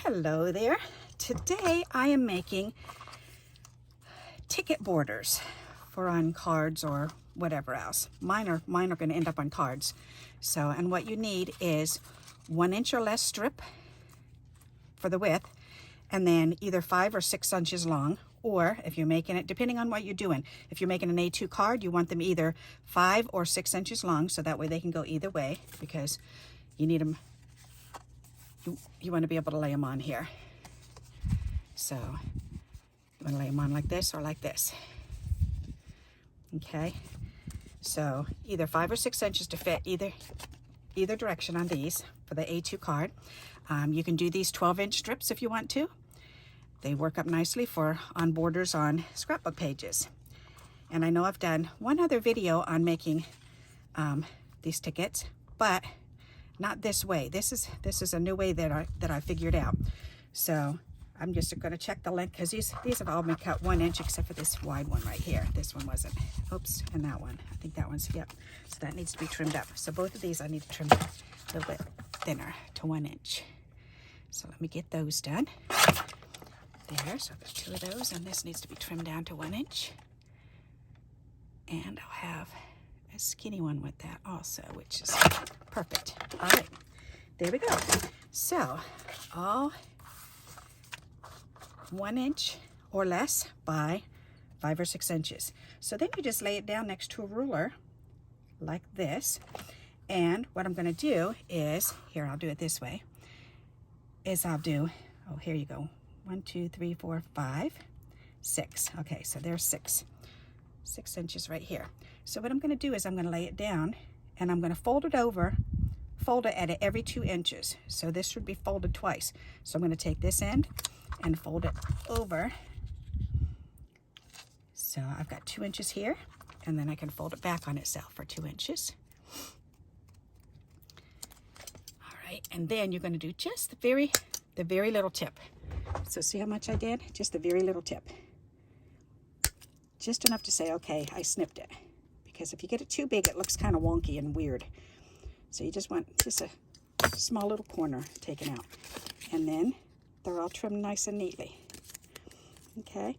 Hello there. Today I am making ticket borders for on cards or whatever else. Mine are going to end up on cards. So, and what you need is 1 inch or less strip for the width, and then either 5 or 6 inches long. Or if you're making it, depending on what you're doing, if you're making an A2 card, you want them either 5 or 6 inches long, so that way they can go either way, because you need them. You want to be able to lay them on here. So you want to lay them on like this or like this. Okay, so either 5 or 6 inches to fit either direction on these for the A2 card. You can do these 12-inch strips if you want to. They work up nicely for on borders on scrapbook pages. And I know I've done one other video on making these tickets, but not this way. This is a new way that I figured out. So I'm just going to check the length, because these have all been cut 1 inch except for this wide one right here. This one wasn't. Oops, and that one. I think that one's, yep. So that needs to be trimmed up. So both of these I need to trim a little bit thinner to 1 inch. So let me get those done. There, so I've got 2 of those, and this needs to be trimmed down to 1 inch. And I'll have a skinny one with that also, which is perfect. All right, there we go. So all 1 inch or less by 5 or 6 inches. So then you just lay it down next to a ruler like this. And what I'm going to do is, here, I'll do it this way, is I'll do, oh, here you go. 1, 2, 3, 4, 5, 6. Okay, so there's 6 inches right here. So what I'm going to do is I'm going to lay it down, and I'm going to fold it over, fold it at every 2 inches. So this should be folded twice. So I'm going to take this end and fold it over. So I've got 2 inches here, and then I can fold it back on itself for 2 inches. All right, and then you're going to do just the very little tip. So see how much I did? Just the very little tip. Just enough to say, okay, I snipped it. Because if you get it too big, it looks kind of wonky and weird. So you just want just a small little corner taken out. And then they're all trimmed nice and neatly. Okay,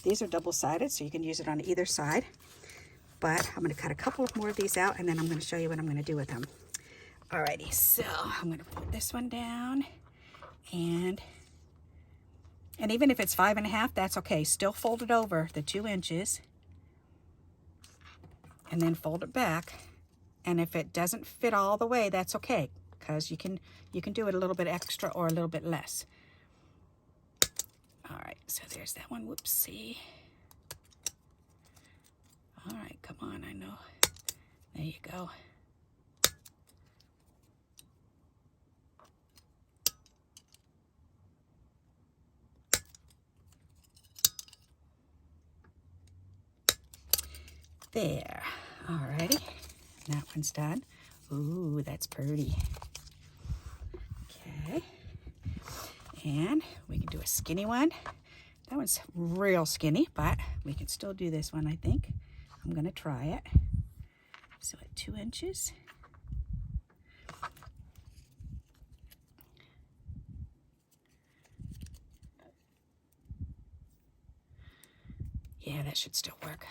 these are double-sided, so you can use it on either side. But I'm going to cut a couple more of these out, and then I'm going to show you what I'm going to do with them. Alrighty, so I'm going to put this one down, and even if it's 5.5, that's okay. Still fold it over the 2 inches, and then fold it back. And if it doesn't fit all the way, that's okay, because you can do it a little bit extra or a little bit less. All right, so there's that one. Whoopsie. All right, come on, I know. There you go. There. Alrighty. That one's done. Ooh, that's pretty. Okay. And we can do a skinny one. That one's real skinny, but we can still do this one, I think. I'm going to try it. So at 2 inches. Yeah, that should still work.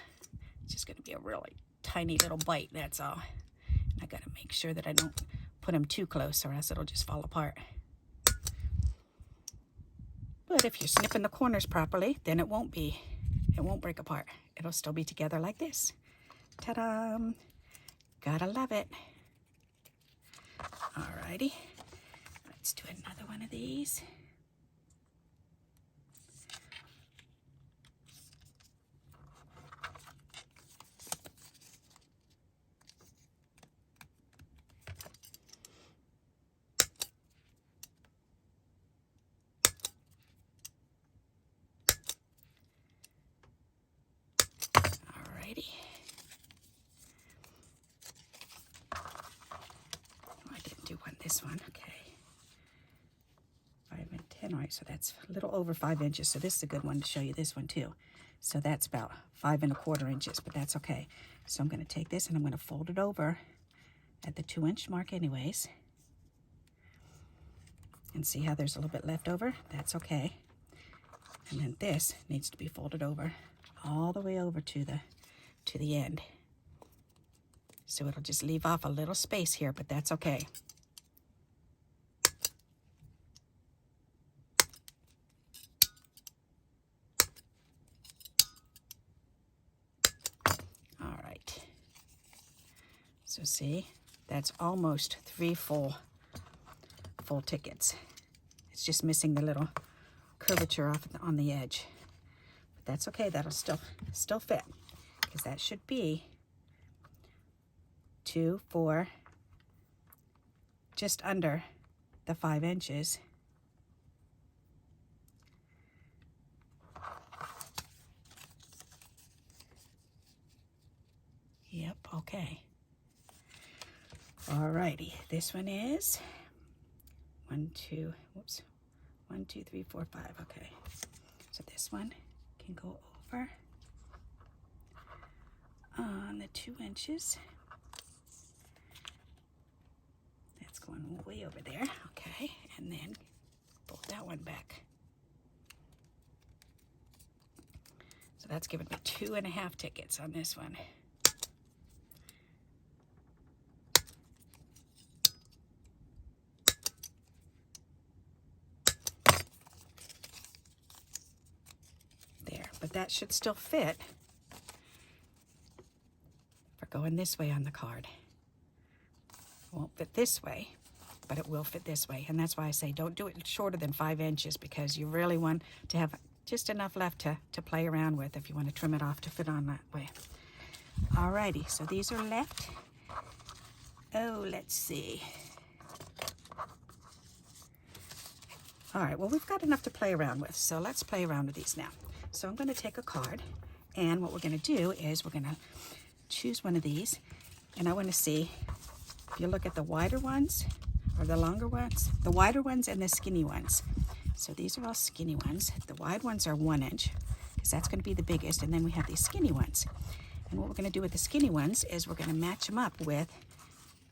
It's just going to be a really tiny little bite, that's all. And I got to make sure that I don't put them too close, or else it'll just fall apart. But if you're snipping the corners properly, then it won't break apart. It'll still be together like this. Ta-da! Gotta love it. Alrighty, let's do another one of these. This one, okay. 5 and 10, all right, so that's a little over 5 inches. So this is a good one to show you, this one too. So that's about 5 1/4 inches, but that's okay. So I'm going to take this and I'm going to fold it over at the 2 inch mark anyways. And see how there's a little bit left over? That's okay. And then this needs to be folded over all the way over to the end. So it'll just leave off a little space here, but that's okay. All right. So see, that's almost 3 full tickets. It's just missing the little curvature off on the edge. But that's okay, that'll still fit, because that should be 2, 4, just under the 5 inches. Yep, okay. Alrighty, this one is 1, 2, 3, 4, 5, okay. So this one can go over on the 2 inches. That's going way over there, okay. And then fold that one back. So that's giving me 2.5 tickets on this one. But that should still fit for going this way on the card. It won't fit this way, but it will fit this way. And that's why I say don't do it shorter than 5 inches, because you really want to have just enough left to play around with if you want to trim it off to fit on that way. Alrighty, so these are left. Oh, let's see. All right, well, we've got enough to play around with, so let's play around with these now. So I'm going to take a card, and what we're going to do is we're going to choose one of these, and I want to see if you look at the wider ones or the longer ones, the wider ones and the skinny ones. So these are all skinny ones. The wide ones are 1 inch, because that's going to be the biggest, and then we have these skinny ones. And what we're going to do with the skinny ones is we're going to match them up with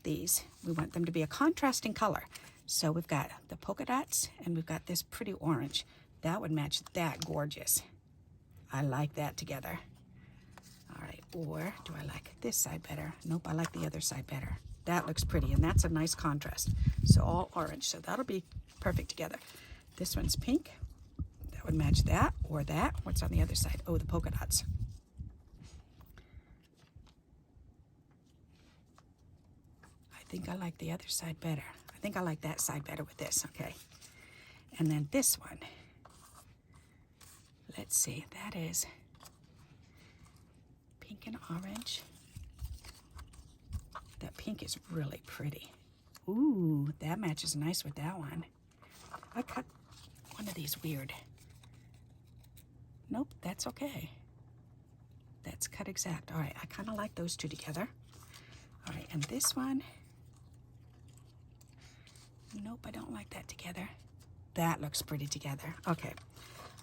these. We want them to be a contrasting color. So we've got the polka dots, and we've got this pretty orange. That would match that gorgeous. I like that together. All right, or do I like this side better? Nope, I like the other side better. That looks pretty, and that's a nice contrast. So all orange, so that'll be perfect together. This one's pink. That would match that, or that. What's on the other side? Oh, the polka dots. I think I like the other side better. I think I like that side better with this, okay. And then this one. Let's see, that is pink and orange. That pink is really pretty. Ooh, that matches nice with that one. I cut one of these weird. Nope, that's okay. That's cut exact. All right, I kind of like those two together. All right, and this one. Nope, I don't like that together. That looks pretty together. Okay.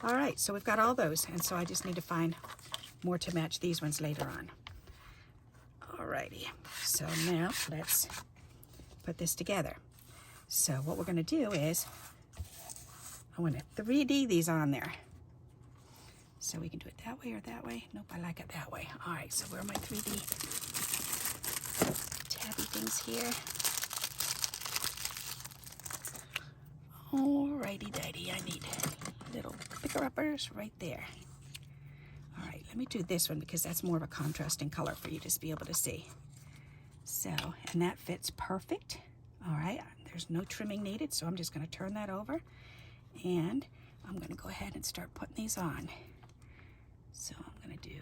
All right, so we've got all those, and so I just need to find more to match these ones later on. All righty, so now let's put this together. So what we're going to do is I want to 3D these on there. So we can do it that way or that way. Nope, I like it that way. All right, so where are my 3D tabby things here? Alrighty dighty, I need little picker-uppers right there. All right, let me do this one because that's more of a contrasting color for you to be able to see. So, and that fits perfect. All right, there's no trimming needed, so I'm just going to turn that over, and I'm going to go ahead and start putting these on. So I'm going to do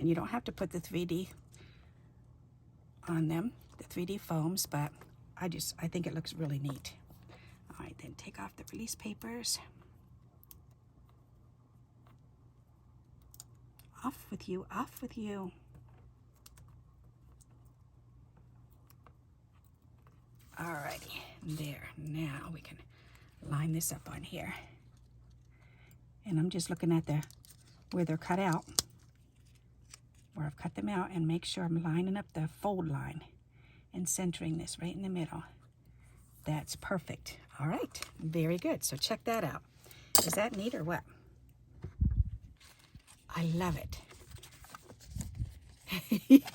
and you don't have to put the 3D on them, the 3D foams, but I think it looks really neat. All right, then take off the release papers. Off with you, off with you. Alrighty, there. Now we can line this up on here. And I'm just looking at where they're cut out, where I've cut them out, and make sure I'm lining up the fold line and centering this right in the middle. That's perfect. All right, very good. So check that out. Is that neat or what? I love it.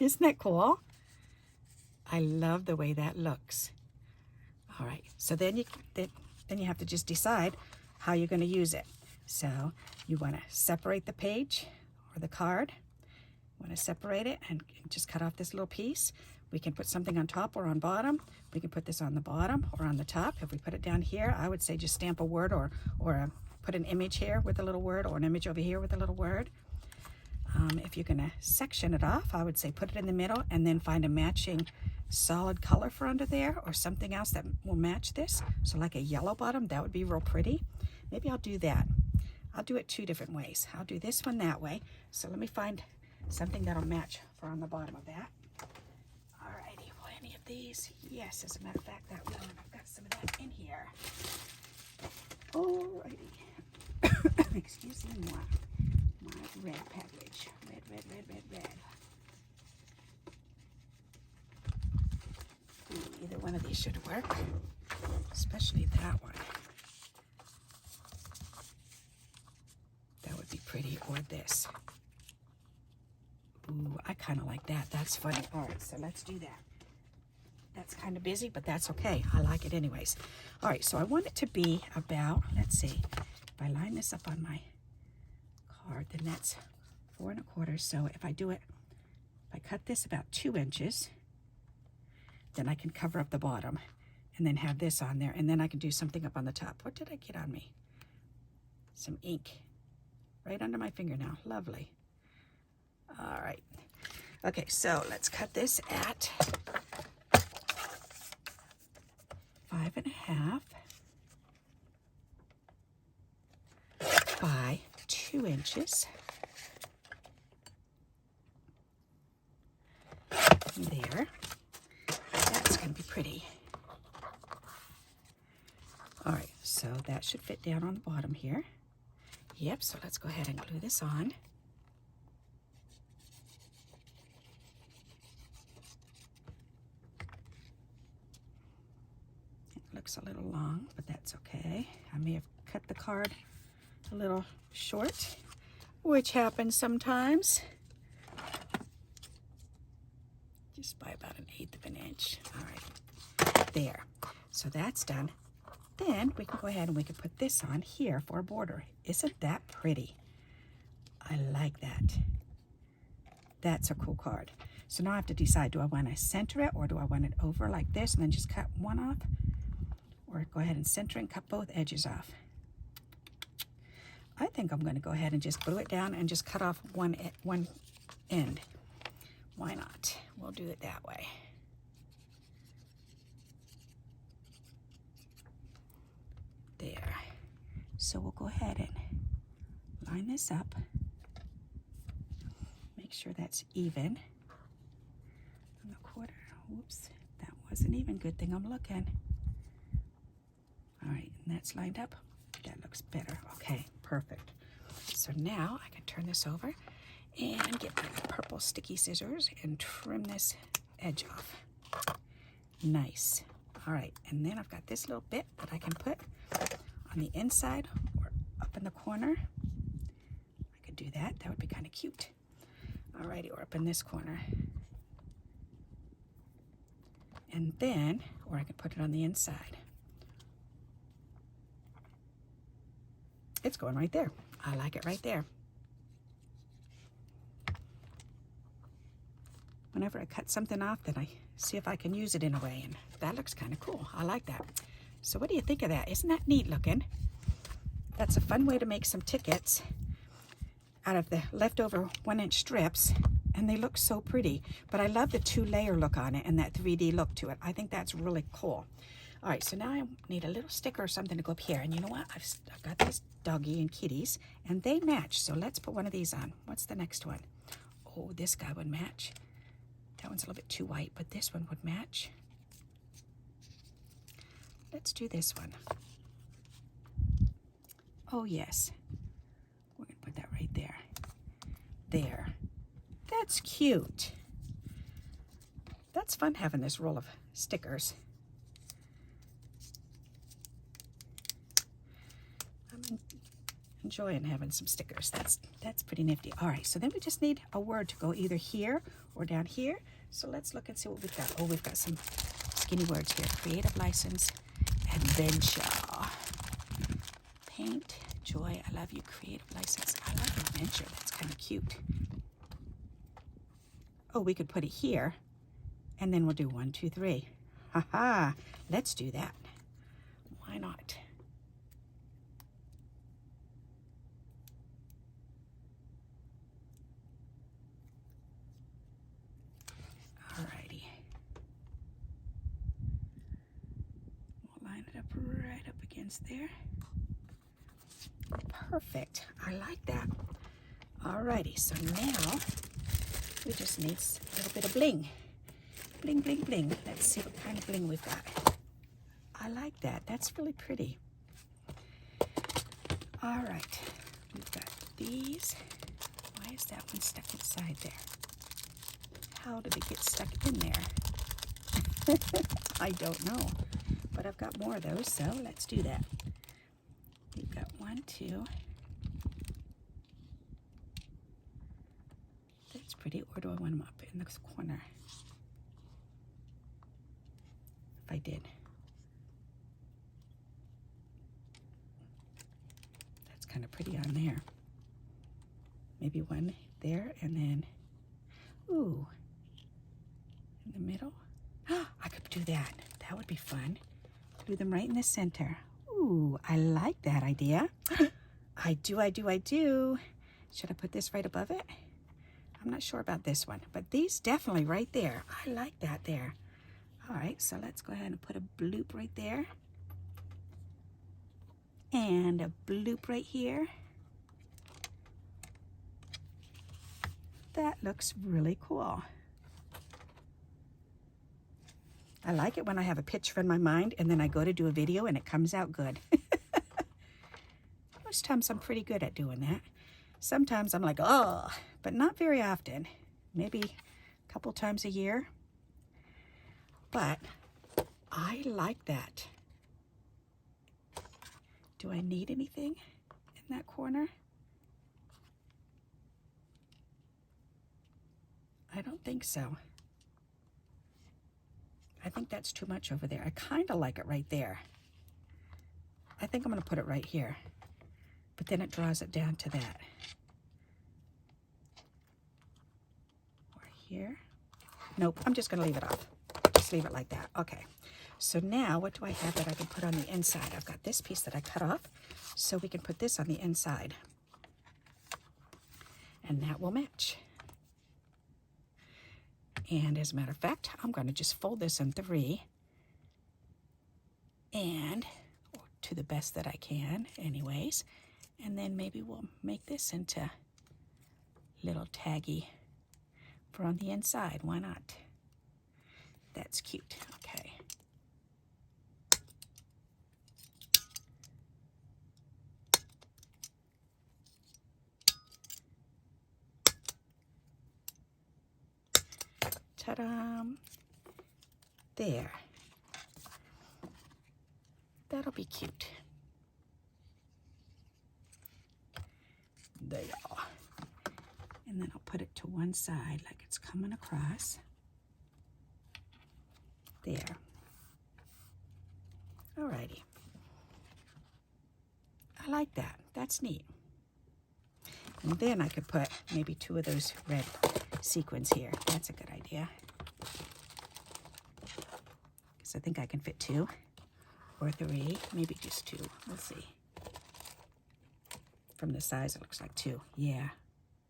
Isn't that cool? I love the way that looks. All right, so then you have to just decide how you're going to use it. So you want to separate the page or the card. You want to separate it and just cut off this little piece. We can put something on top or on bottom. We can put this on the bottom or on the top. If we put it down here, I would say just stamp a word or put an image here with a little word, or an image over here with a little word. If you're going to section it off, I would say put it in the middle and then find a matching solid color for under there, or something else that will match this. So like a yellow bottom, that would be real pretty. Maybe I'll do that. I'll do it two different ways. I'll do this one that way. So let me find something that'll match for on the bottom of that. Alrighty, well, any of these? Yes, as a matter of fact, that one, I've got some of that in here. Alrighty. Excuse me, my red package. Red. Ooh, either one of these should work, especially that one. That would be pretty, or this. Ooh, I kind of like that. That's funny. All right, so let's do that. That's kind of busy, but that's okay. I like it anyways. All right, so I want it to be about, let's see, if I line this up on my card, then that's 4 1/4. So if I do it, if I cut this about 2 inches, then I can cover up the bottom and then have this on there, and then I can do something up on the top. What did I get on me? Some ink right under my fingernail. Lovely. All right. Okay, so let's cut this at 5 1/2 by 2 inches. There. That's going to be pretty. All right, so that should fit down on the bottom here. Yep, so let's go ahead and glue this on. It looks a little long, but that's okay. I may have cut the card a little short, which happens sometimes. Just by about 1/8 of an inch. All right, there. So that's done. Then we can go ahead and we can put this on here for a border. Isn't that pretty? I like that. That's a cool card. So now I have to decide, do I want to center it, or do I want it over like this and then just cut one off? Or go ahead and center it and cut both edges off. I think I'm going to go ahead and just glue it down and just cut off one end. Why not? We'll do it that way. There. So we'll go ahead and line this up. Make sure that's even. 1 1/4. Whoops, that wasn't even. Good thing I'm looking. All right, and that's lined up. That looks better. Okay, perfect. So now I can turn this over and get my purple sticky scissors and trim this edge off. Nice. All right, and then I've got this little bit that I can put on the inside or up in the corner. I could do that. That would be kind of cute. All righty, or up in this corner. And then, or I could put it on the inside. It's going right there. I like it right there. Whenever I cut something off, then I see if I can use it in a way, and that looks kind of cool. I like that. So what do you think of that? Isn't that neat looking? That's a fun way to make some tickets out of the leftover 1-inch strips, and they look so pretty. But I love the 2-layer look on it and that 3D look to it. I think that's really cool. All right, so now I need a little sticker or something to go up here. And you know what? I've got these doggy and kitties, and they match. So let's put one of these on. What's the next one? Oh, this guy would match. That one's a little bit too white, but this one would match. let's do this one. Oh yes, we're gonna put that right there. There, that's cute. That's fun having this roll of stickers. I'm enjoying having some stickers. That's pretty nifty. All right, so then we just need a word to go either here or down here. So let's look and see what we've got. Oh, we've got some skinny words here. Creative license, adventure, paint, joy, I love you, creative license. I like adventure, that's kind of cute. Oh, we could put it here, and then we'll do 1, 2, 3. Haha, let's do that. Why not? Alrighty. We'll line it up right up against there. Perfect. I like that. Alrighty, so now we just need a little bit of bling. Bling, bling, bling. Let's see what kind of bling we've got. I like that. That's really pretty. Alright, we've got these. Why is that one stuck inside there? How did it get stuck in there? I don't know, but I've got more of those, so let's do that. We've got 1, 2. That's pretty. Or do I want them up in the corner? If I did. That's kind of pretty on there. Maybe one there and then, ooh, in the middle. I could do that. That would be fun. Do them right in the center. Ooh, I like that idea. I do. Should I put this right above it? I'm not sure about this one, but these definitely right there. I like that there. All right, so let's go ahead and put a bloop right there. And a bloop right here. That looks really cool. I like it when I have a picture in my mind and then I go to do a video and it comes out good. Most times I'm pretty good at doing that. Sometimes I'm like, oh, but not very often. Maybe a couple times a year. But I like that. Do I need anything in that corner? I don't think so. I think that's too much over there. I kind of like it right there. I think I'm going to put it right here. But then it draws it down to that. Or here. Nope, I'm just going to leave it off. Just leave it like that. Okay. So now what do I have that I can put on the inside? I've got this piece that I cut off. So we can put this on the inside. And that will match. And as a matter of fact, I'm going to just fold this in 3. And to the best that I can anyways. And then maybe we'll make this into little taggy for on the inside. Why not? That's cute. Okay. Ta-da! There. That'll be cute. There. And then I'll put it to one side like it's coming across. There. Alrighty. I like that. That's neat. And then I could put maybe 2 of those red sequins here. That's a good idea. Because I think I can fit 2 or 3, maybe just 2. We'll see. From the size, it looks like 2. Yeah,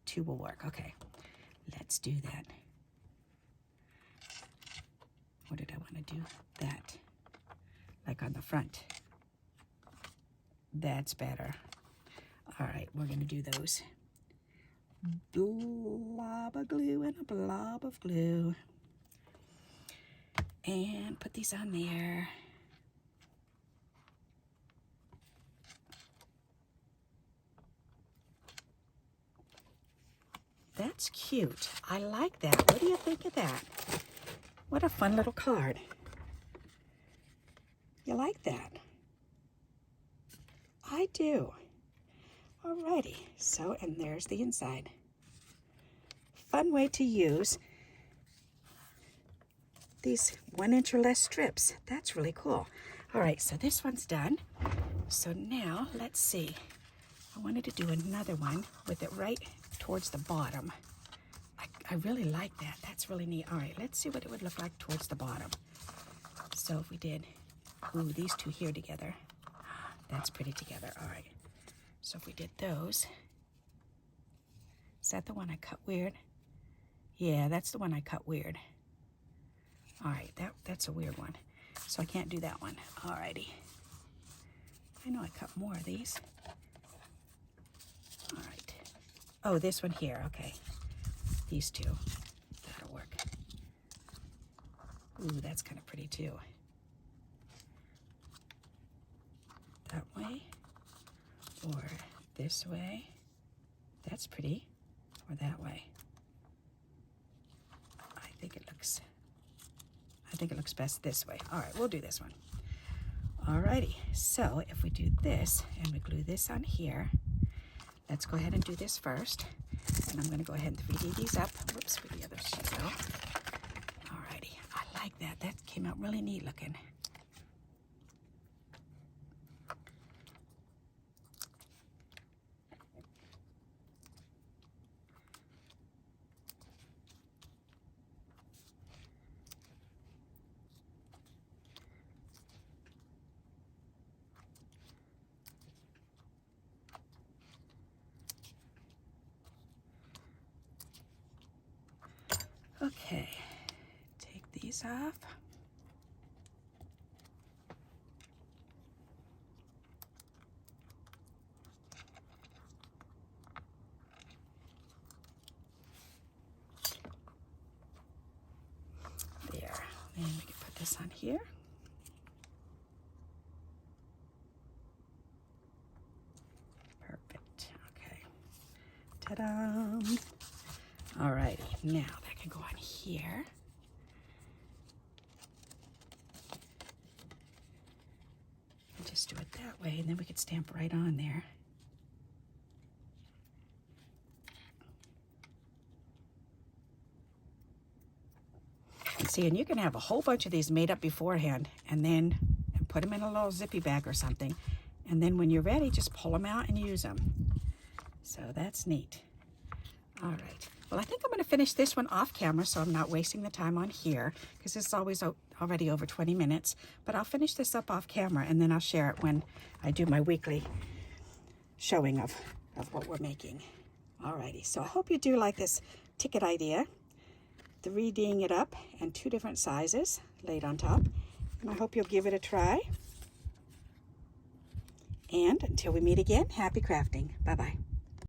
2 will work. Okay, let's do that. What did I want to do? That, like on the front. That's better. All right, we're going to do those. Blob of glue and a blob of glue. And put these on there. That's cute. I like that. What do you think of that? What a fun little card. You like that? I do. Alrighty, so, and there's the inside. Fun way to use these 1 inch or less strips. That's really cool. All right, so this one's done. So now, let's see. I wanted to do another one with it right towards the bottom. I really like that. That's really neat. All right, let's see what it would look like towards the bottom. So if we did, ooh, these two here together. That's pretty together. All right. So if we did those, is that the one I cut weird? Yeah, that's the one I cut weird. All right, that's a weird one. So I can't do that one. All righty. I know I cut more of these. All right. Oh, this one here. Okay. These two. That'll work. Ooh, that's kind of pretty too. That way. Or this way. That's pretty. Or that way. I think it looks best this way. All right, we'll do this one. Alrighty, so if we do this and we glue this on here, let's go ahead and do this first. And I'm going to go ahead and 3D these up. Whoops, where the other sheet go. Alrighty, I like that. That came out really neat looking. Okay, take these off. There, and we can put this on here. Perfect, okay. Ta-da! Alrighty, now that can go on here. And just do it that way, and then we could stamp right on there. See, and you can have a whole bunch of these made up beforehand, and then put them in a little zippy bag or something. And then when you're ready, just pull them out and use them. So that's neat. All right. Well, I think I'm going to finish this one off camera so I'm not wasting the time on here because this is always already over 20 minutes. But I'll finish this up off camera and then I'll share it when I do my weekly showing of what we're making. Alrighty, so I hope you do like this ticket idea. 3D'ing it up and 2 different sizes laid on top. And I hope you'll give it a try. And until we meet again, happy crafting. Bye-bye.